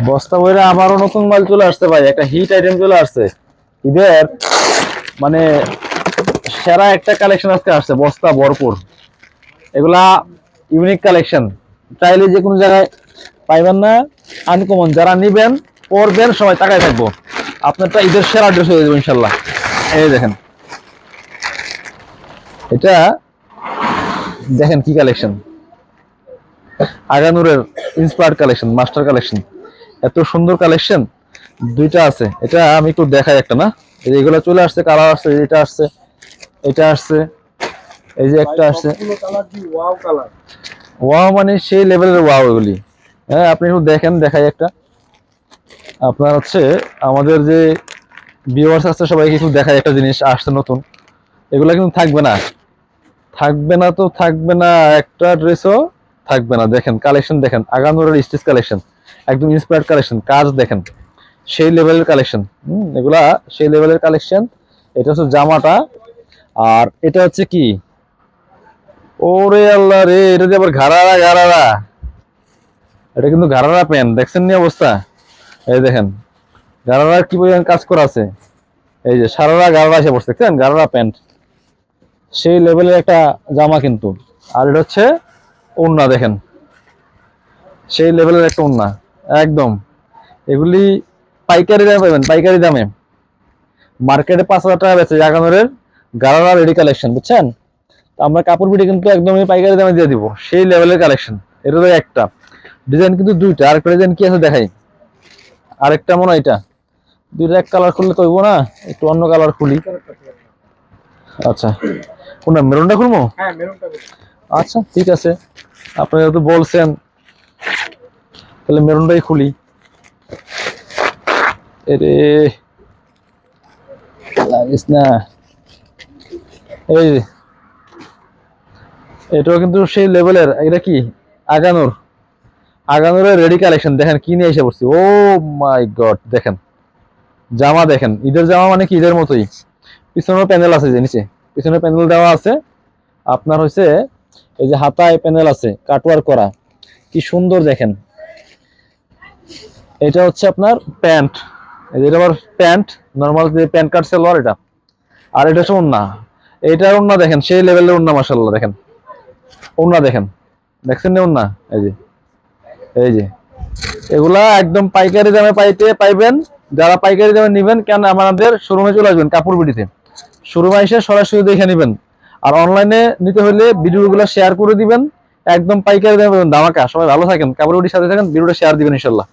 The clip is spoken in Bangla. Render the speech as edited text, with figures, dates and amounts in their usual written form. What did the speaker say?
বস্তা বইরা আমারও নতুন মাল চলে আসছে ভাই, একটা হিট আইটেম চলে আসছে ঈদের, মানে সেরা একটা কালেকশন আজকে আসছে, বস্তা ভরপুর। এগুলা ইউনিক কালেকশন, চাইলে যে কোনো জায়গায় পাইবেন না, আনকমন। যারা নিবেন পরবেন সবাই তাকায় থাকবো, আপনারটা ঈদের সেরা ড্রেস হয়ে যাবে ইনশাল্লাহ। এই দেখেন, এটা দেখেন কি কালেকশন, আগানুরের ইন্সপায়ার্ড কালেকশন, মাস্টার কালেকশন, এত সুন্দর কালেকশন। দুইটা আছে, এটা আমি একটু দেখাই একটা না, এই যে এগুলো চলে আসছে, কালার আসছে, এটা আসছে, এটা আসছে, এই যে একটা আসছে। ওয়াও মানে সেই লেভেলের ওয়াও এগুলি। হ্যাঁ আপনি একটু দেখেন, দেখাই একটা আপনার হচ্ছে, আমাদের যে ভিউয়ার্স আছে সবাইকে একটু দেখাই একটা জিনিস আসছে নতুন। এগুলা কিন্তু থাকবে না, থাকবে না তো থাকবে না, একটা ড্রেসও থাকবে না। দেখেন কালেকশন, দেখেন আগানুরের স্টিচ কালেকশন, একদম ইন্সপায়ার্ড কালেকশন, কাজ দেখেন সেই লেভেলের কালেকশন। এগুলা সেই লেভেলের কালেকশন। এটা হচ্ছে জামাটা, আর এটা হচ্ছে কি, ওরে আল্লাহ রে, এটা যে আবার ঘাড়ারা ঘাড়ারা, এটা কিন্তু ঘাড়ারা প্যান্ট, দেখছেন নি অবস্থা? এই দেখেন ঘাড়ারার কি পরিমাণ কাজ করা আছে, এই যে সারারা ঘাড়ারা এসে পড়ছে, দেখছেন ঘাড়ারা প্যান্ট, সেই লেভেলের একটা জামা কিন্তু। আর এটা হচ্ছে ওড়না, দেখেন সেই লেভেলের একটা ওড়না একদম। এগুলি পাইকারি দামে পাবেন, পাইকারি দামে। মার্কেটে 5,000 টাকা বেচে জাগানোরের গারারা রেডি কালেকশন, বুঝছেন? তো আমরা কাপড় পিঠে কিন্তু একদমই পাইকারি দামে দিয়ে দিব, সেই লেভেলের কালেকশন। এটা তো একটা ডিজাইন, কিন্তু দুইটা। আরেকটা ডিজাইন কি আছে দেখাই, আরেকটা মনে হয় এটা, দুইটা এক কালার খুললে তো হইব না, একটু অন্য কালার খুলি। আচ্ছা কোনটা, মেরুনটা খুলবো? আচ্ছা ঠিক আছে, আপনি যেহেতু বলছেন তাহলে মেরুনটাই খুলি। এরে লাগিস না, এই যে এটাও কিন্তু সেই লেভেলের। এটা কি, আগানোর, আগানোরের রেডি কালেকশন। দেখেন কি নিয়ে এসে পড়ছি, ও মাই গড। দেখেন জামা, দেখেন ঈদের জামা মানে কি ঈদের মতোই। পিছনের প্যানেল আছে, যে নিচে পিছনে প্যানেল দেওয়া আছে আপনার, হচ্ছে এই যে হাতায় প্যানেল আছে কাটওয়ার্ক করা, কি সুন্দর দেখেন। এটা হচ্ছে আপনার প্যান্ট, এটা আবার প্যান্ট, নর্মাল যে প্যান্ট কাট সালোয়ার এটা। আর এটা হচ্ছে ওড়না, এইটার ওড়না দেখেন সেই লেভেলের ওড়না, মাশাআল্লাহ। দেখেন ওড়না দেখেন, দেখছেন না ওড়না? এই যে, এই যে এগুলা একদম পাইকারি দামে পাইবেন। যারা পাইকারি দামে নিবেন, কেন আমাদের শোরুমে চলে আসবেন, কাপড় বিডিতে শোরুমে এসে সরাসরি দেখে নেবেন। আর অনলাইনে নিতে হলে ভিডিওগুলো শেয়ার করে দিবেন, একদম পাইকারি দামে পাবেন ধামাকা। সবাই ভালো থাকেন, কাপড় বিডির সাথে থাকেন, ভিডিওটা শেয়ার দিবেন ইনশাল্লাহ।